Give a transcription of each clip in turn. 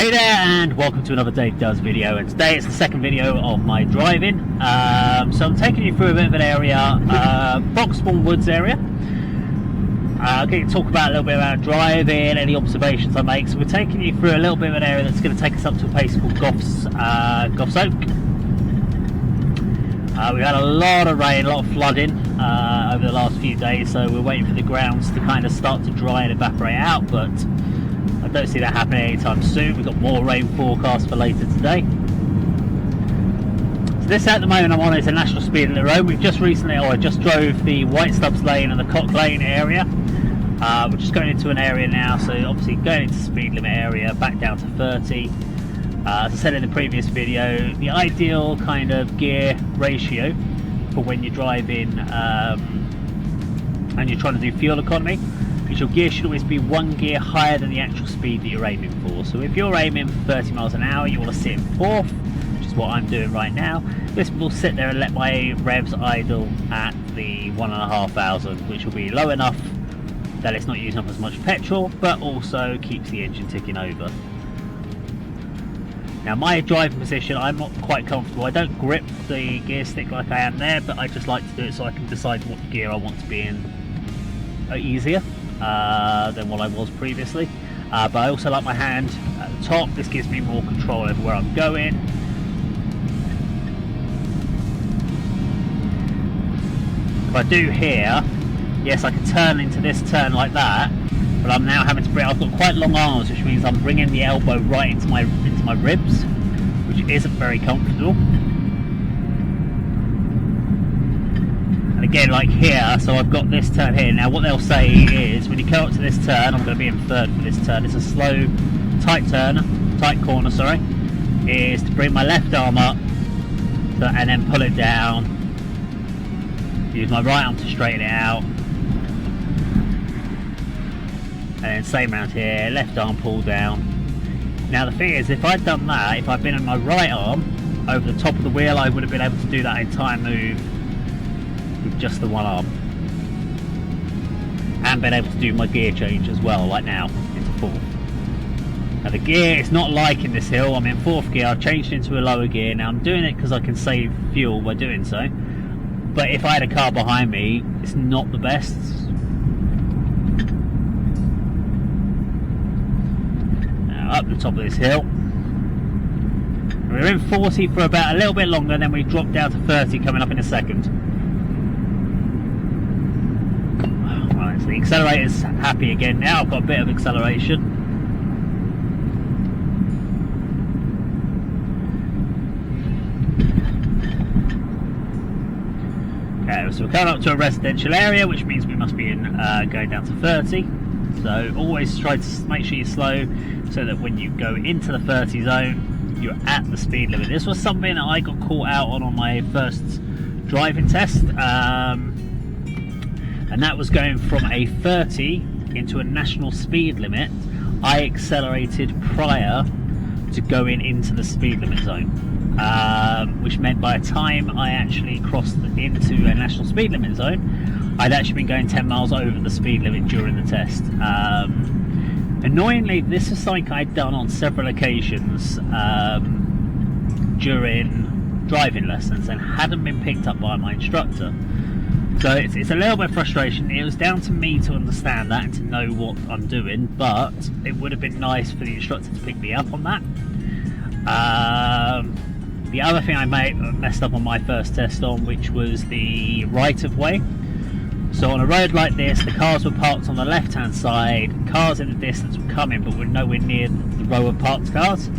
Hey there, and welcome to another Dave Does video, and today it's the second video of my driving. So I'm taking you through a bit of an area, Broxbourne Woods area. I'm going to talk about a little bit about driving, any observations I make. So we're taking you through a little bit of an area that's going to take us up to a place called Goffs, Goffs Oak. We've had a lot of rain, a lot of flooding over the last few days, so we're waiting for the grounds to kind of start to dry and evaporate out, but I don't see that happening anytime soon. We've got more rain forecast for later today. So this at the moment I'm on is a national speed limit road. We've just recently, I just drove the White Stubbs Lane and the Cock Lane area. We're just going into an area now, so obviously going into speed limit area, back down to 30. As I said in the previous video, the ideal kind of gear ratio for when you're driving and you're trying to do fuel economy, your gear should always be one gear higher than the actual speed that you're aiming for. So if you're aiming for 30 miles an hour, you want to sit in fourth, which is what I'm doing right now. This will sit there and let my revs idle at the 1,500, which will be low enough that it's not using up as much petrol, but also keeps the engine ticking over. Now my driving position, I'm not quite comfortable. I don't grip the gear stick like I am there, but I just like to do it so I can decide what gear I want to be in easier than what I was previously, but I also like my hand at the top. This gives me more control over where I'm going. If I do here, yes, I can turn into this turn like that, but I'm now having to bring, I've got quite long arms, which means I'm bringing the elbow right into my ribs, which isn't very comfortable. Again, like here, so I've got this turn here. Now what they'll say is when you come up to this turn, I'm going to be in third for this turn, it's a slow, tight corner, sorry, is to bring my left arm up and then pull it down, use my right arm to straighten it out, and then same round here, left arm pull down. Now the thing is, if I'd done that, if I'd been on my right arm over the top of the wheel, I would have been able to do that entire move with just the one arm, and been able to do my gear change as well, like now into fourth. Now the gear is not like in this hill. I'm in fourth gear, I've changed into a lower gear. Now I'm doing it because I can save fuel by doing so, but if I had a car behind me, it's not the best. Now up the top of this hill, we're in 40 for about a little bit longer, then we drop down to 30 coming up in a second. The accelerator's happy again now. I've got a bit of acceleration. Okay, so we're coming up to a residential area, which means we must be in going down to 30. So always try to make sure you're slow, so that when you go into the 30 zone, you're at the speed limit. This was something that I got caught out on my first driving test. And that was going from a 30 into a national speed limit. I accelerated prior to going into the speed limit zone, which meant by the time I actually crossed into a national speed limit zone, I'd actually been going 10 miles over the speed limit during the test. Annoyingly, this is something I'd done on several occasions during driving lessons and hadn't been picked up by my instructor. So it's a little bit of frustration. It was down to me to understand that and to know what I'm doing, but it would have been nice for the instructor to pick me up on that. The other thing I messed up on my first test on, which was the right of way. So on a road like this, the cars were parked on the left hand side, cars in the distance were coming but were nowhere near the row of parked cars.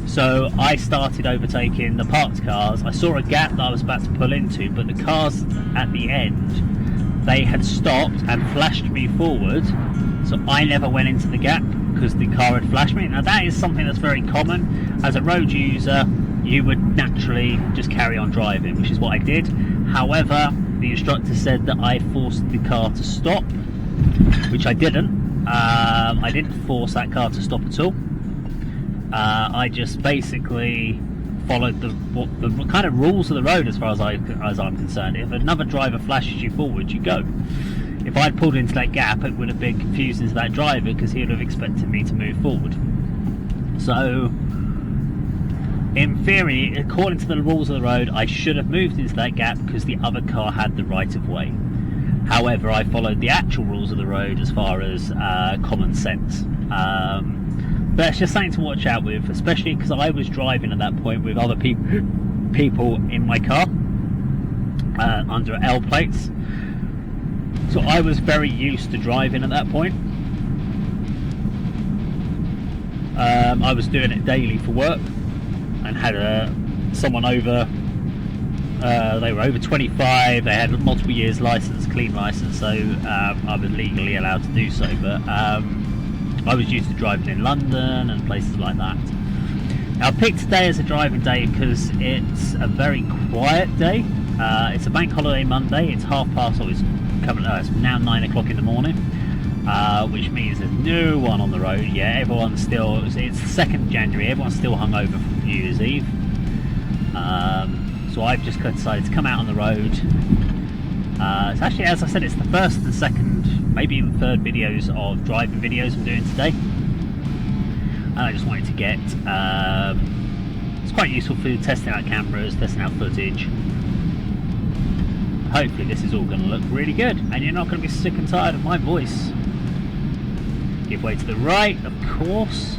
So I started overtaking the parked cars. I saw a gap that I was about to pull into, but the cars at the end, they had stopped and flashed me forward, so I never went into the gap because the car had flashed me. Now that is something that's very common. As a road user, you would naturally just carry on driving, which is what I did. However, the instructor said that I forced the car to stop, which I didn't. I didn't force that car to stop at all. I just basically followed the kind of rules of the road as far as I'm concerned. If another driver flashes you forward, you go. If I'd pulled into that gap, it would have been confusing to that driver because he would have expected me to move forward. So in theory, according to the rules of the road, I should have moved into that gap because the other car had the right of way. However, I followed the actual rules of the road as far as common sense. But it's just something to watch out with, especially because I was driving at that point with other people in my car under L plates. So I was very used to driving at that point. I was doing it daily for work and had someone over. They were over 25, they had multiple years license, clean license, so I was legally allowed to do so. But I was used to driving in London and places like that. Now I picked today as a driving day because it's a very quiet day. It's a bank holiday Monday, it's 12:30, it's now 9 o'clock in the morning, which means there's no one on the road. Yeah, everyone's still, it's the 2nd of January, everyone's still hungover from New Year's Eve. So I've just decided to come out on the road. It's actually, as I said, it's the 1st and 2nd, maybe even 3rd videos of driving videos I'm doing today. And I just wanted to get, it's quite useful for testing out cameras, testing out footage. Hopefully this is all going to look really good and you're not going to be sick and tired of my voice. Give way to the right, of course.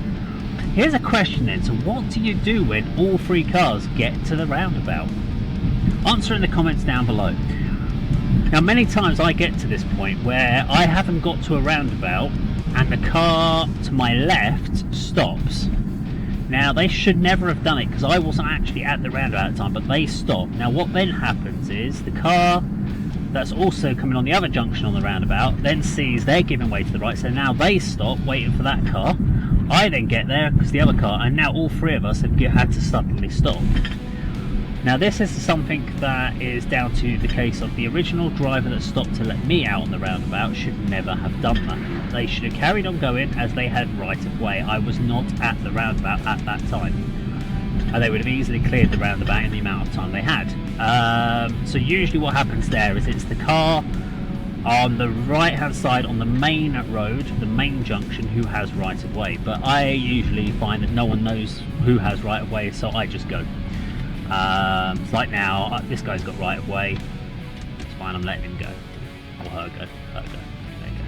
Here's a question then, so what do you do when all 3 cars get to the roundabout? Answer in the comments down below. Now many times I get to this point where I haven't got to a roundabout and the car to my left stops. Now they should never have done it because I wasn't actually at the roundabout at the time, but they stopped. Now what then happens is the car that's also coming on the other junction on the roundabout then sees they're giving way to the right, so now they stop waiting for that car. I then get there because the other car, and now all 3 of us have had to suddenly stop. Now this is something that is down to the case of the original driver that stopped to let me out on the roundabout should never have done that. They should have carried on going as they had right of way. I was not at the roundabout at that time. And they would have easily cleared the roundabout in the amount of time they had. So usually what happens there is it's the car on the right hand side on the main road, the main junction, who has right of way. But I usually find that no one knows who has right of way, so I just go. It's like now, this guy's got right of way. It's fine, I'm letting him go. Or her go. There you go.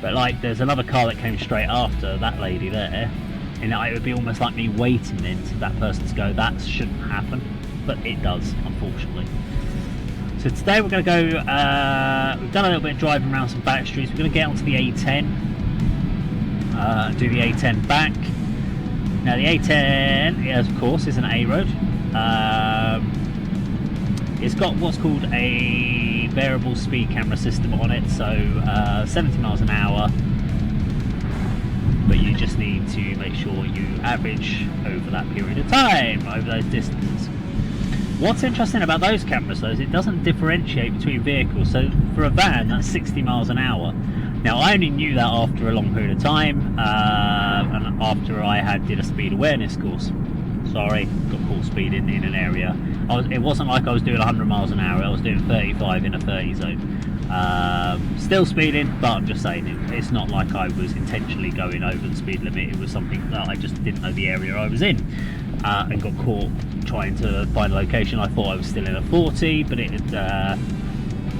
But like, there's another car that came straight after that lady there, and it would be almost like me waiting then for that person to go. That shouldn't happen, but it does, unfortunately. So today we're going to go, we've done a little bit of driving around some back streets. We're going to get onto the A10, do the A10 back. Now the A10, of course, is an A road. It's got what's called a variable speed camera system on it, so 70 miles an hour. But you just need to make sure you average over that period of time, over those distances. What's interesting about those cameras though is it doesn't differentiate between vehicles. So for a van, that's 60 miles an hour. Now I only knew that after a long period of time, and after I did a speed awareness course. Sorry, got caught speeding in an area. It wasn't like I was doing 100 miles an hour, I was doing 35 in a 30 zone. Still speeding, but I'm just saying it's not like I was intentionally going over the speed limit. It was something that I just didn't know the area I was in, and got caught trying to find a location. I thought I was still in a 40, but it had,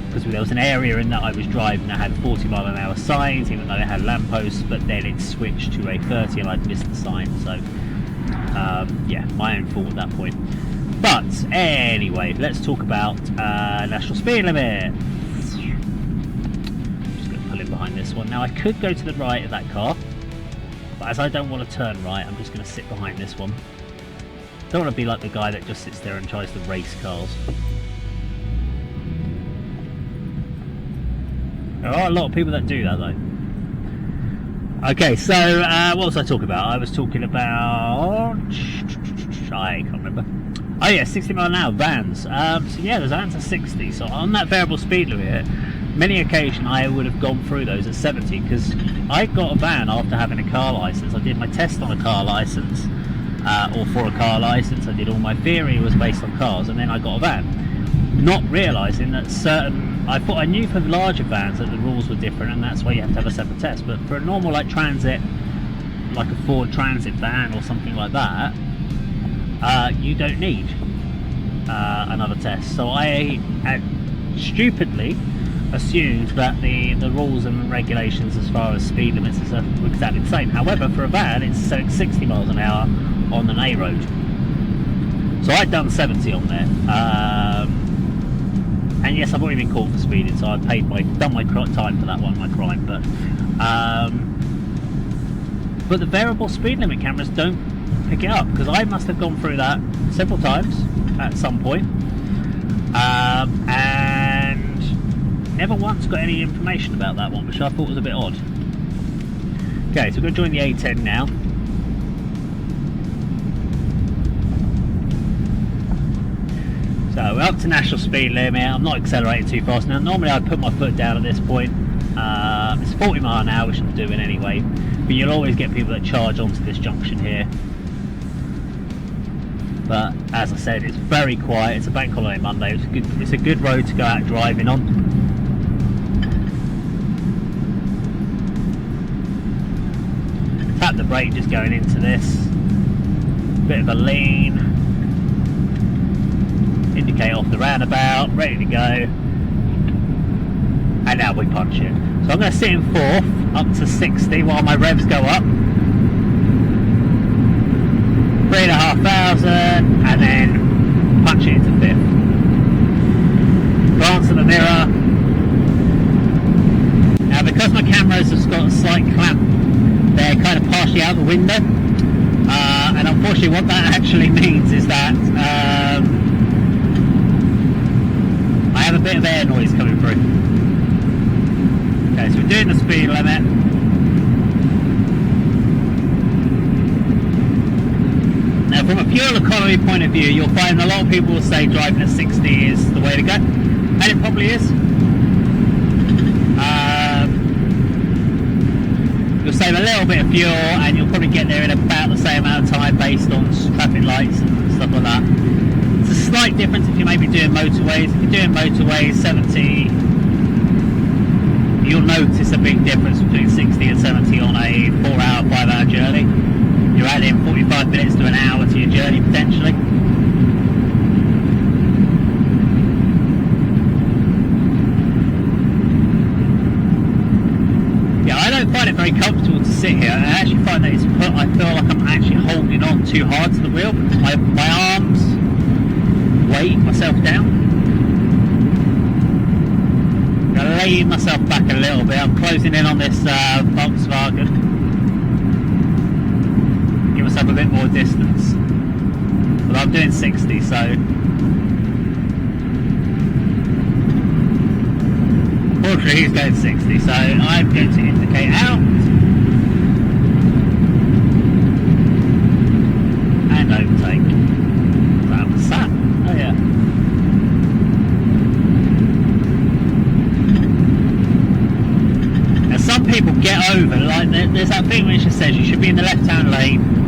because there was an area in that I was driving that had 40 mile an hour signs, even though it had lampposts, but then it switched to a 30 and I'd missed the sign. So yeah, my own fault at that point. But anyway, let's talk about national speed limit. Just going to pull in behind this one. Now I could go to the right of that car, but as I don't want to turn right, I'm just going to sit behind this one. Don't want to be like the guy that just sits there and tries to race cars. There are a lot of people that do that though. Okay, so what was I talking about? I was talking about, I can't remember. Oh yeah, 60 mile an hour vans. So yeah, the vans are 60. So on that variable speed limit, many occasions I would have gone through those at 70 because I got a van after having a car license. I did my test on a car license, or for a car license. I did all my theory was based on cars, and then I got a van, not realising that I thought I knew for larger vans that the rules were different, and that's why you have to have a separate test. But for a normal like transit, like a Ford Transit van or something like that, you don't need another test. So I had stupidly assumed that the rules and regulations as far as speed limits were exactly the same. However, for a van, it's 60 miles an hour on an A road. So I'd done 70 on there. And yes, I've already been caught for speeding, so I've done my time for that one, my crime. But the variable speed limit cameras don't pick it up, because I must have gone through that several times at some point, and never once got any information about that one, which I thought was a bit odd. Okay, so we're going to join the A10 now. So we're up to national speed limit. I'm not accelerating too fast now. Normally I'd put my foot down at this point. It's 40 miles an hour, which I'm doing anyway, but you'll always get people that charge onto this junction here. But as I said, it's very quiet. It's a bank holiday Monday. It's a good road to go out driving on. Tap the brake just going into this. Bit of a lean. Indicate off the roundabout, ready to go, and now we punch it. So I'm going to sit in fourth up to 60 while my revs go up. 3,500, and then punch it into fifth. Glance at the mirror. Now, because my cameras have got a slight clamp, they're kind of partially out the window, and unfortunately what that actually means is that I have a bit of air noise coming through. Okay, so we're doing the speed limit. Now, from a fuel economy point of view, you'll find a lot of people will say driving at 60 is the way to go, and it probably is. You'll save a little bit of fuel, and you'll probably get there in about the same amount of time based on traffic lights and stuff like that. It's a slight difference if you may be doing motorways. If you're doing motorways, 70, you'll notice a big difference between 60 and 70 on a 4-hour, 5-hour journey. You're adding 45 minutes to an hour to your journey potentially. Yeah, I don't find it very comfortable to sit here. I actually find that I feel like I'm actually holding on too hard to the wheel. My arms weigh myself down. I'm going to lay myself back a little bit. I'm closing in on this Volkswagen. Give myself a bit more distance. But I'm doing 60, so unfortunately he's going 60, so I'm going to indicate out and overtake. That was that. Oh yeah. Now some people get over, like there's that thing which just says you should be in the left-hand lane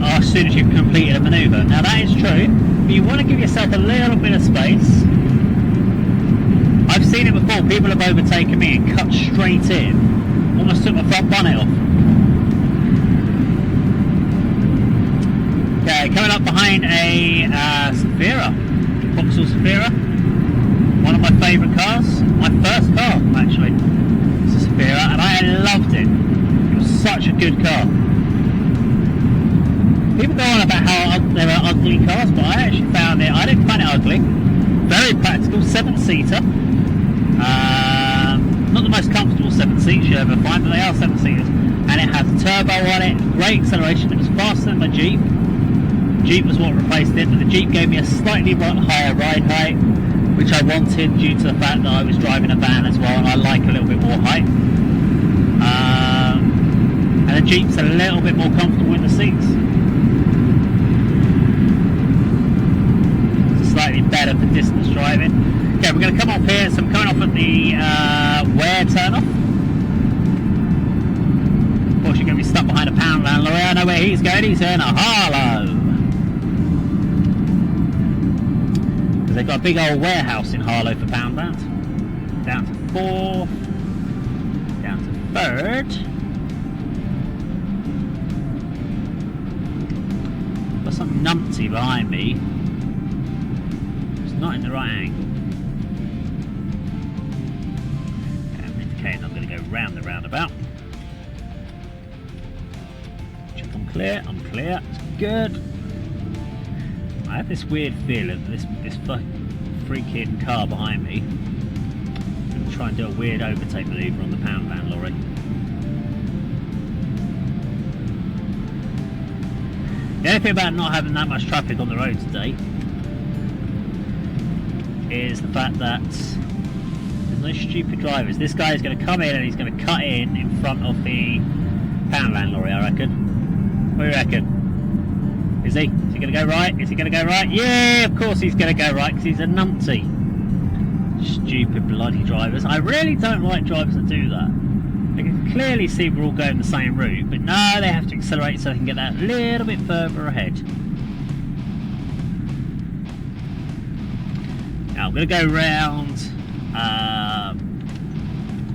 as soon as you've completed a manoeuvre. Now that is true, but you want to give yourself a little bit of space. I've seen it before, people have overtaken me and cut straight in, almost took my front bonnet off. Okay, coming up behind a Safira, Vauxhall Safira, one of my favourite cars, my first car actually, it's a Safira, and I loved it. It was such a good car. People go on about how there are ugly cars, but I actually found it, I didn't find it ugly. Very practical, 7-seater. Not the most comfortable 7 seats you'll ever find, but they are 7-seaters. And it has a turbo on it, great acceleration, it was faster than my Jeep. Jeep was what replaced it, but the Jeep gave me a slightly higher ride height, which I wanted due to the fact that I was driving a van as well, and I like a little bit more height. And the Jeep's a little bit more comfortable in the seats. Slightly better for distance driving. Okay, we're going to come off here, so I'm coming off at the Ware turn off. Of course, you're going to be stuck behind a Poundland lorry. I know where he's going, he's in a Harlow. Because they've got a big old warehouse in Harlow for Poundland. Down to 4th, down to 3rd. some numpty behind me. It's not in the right angle. Okay, I'm indicating I'm going to go round the roundabout. Check I'm clear. I'm clear. It's good. I have this weird feeling that this freaking car behind me is going to try and do a weird overtake manoeuvre on the pound van lorry. The only thing about not having that much traffic on the road today is the fact that there's no stupid drivers. This guy is going to come in and he's going to cut in front of the pound van lorry, I reckon. What do you reckon? Is he? Is he going to go right? Is he going to go right? Yeah, of course he's going to go right because he's a numpty. Stupid bloody drivers. I really don't like drivers that do that. They can clearly see we're all going the same route, but no, they have to accelerate so they can get that little bit further ahead. Now I'm going to go round,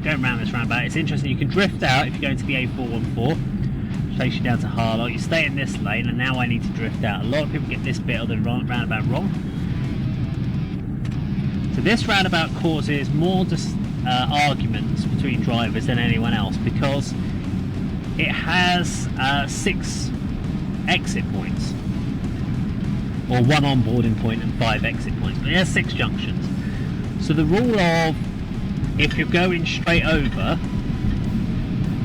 going around this roundabout. It's interesting, you can drift out if you go into the A414. Takes you down to Harlow. You stay in this lane, and now I need to drift out. A lot of people get this bit of the roundabout wrong. So this roundabout causes more arguments between drivers than anyone else because it has 6 exit points, or 1 onboarding point and 5 exit points, but it has 6 junctions. So the rule of if you're going straight over,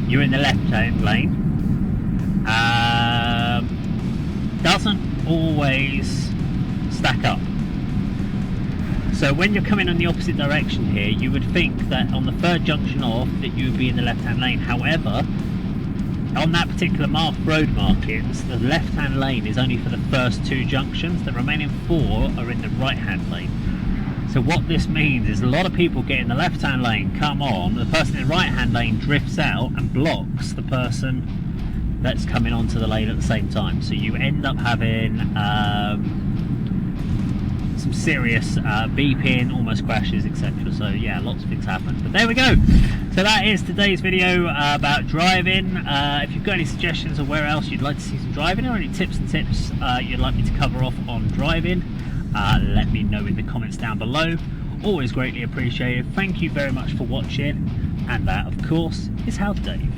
you're in the left-hand lane, doesn't always stack up. So when you're coming on the opposite direction here, you would think that on the 3rd junction off that you would be in the left-hand lane. However, on that particular road markings, the left-hand lane is only for the first 2 junctions. The remaining 4 are in the right-hand lane. So what this means is a lot of people get in the left-hand lane, come on, the person in the right-hand lane drifts out and blocks the person that's coming onto the lane at the same time. So you end up having some serious beeping, almost crashes, etc. So yeah, lots of things happen. But there we go. So that is today's video about driving. If you've got any suggestions of where else you'd like to see some driving, or any tips and tips you'd like me to cover off on driving, let me know in the comments down below. Always greatly appreciated. Thank you very much for watching, and that of course is How Dave.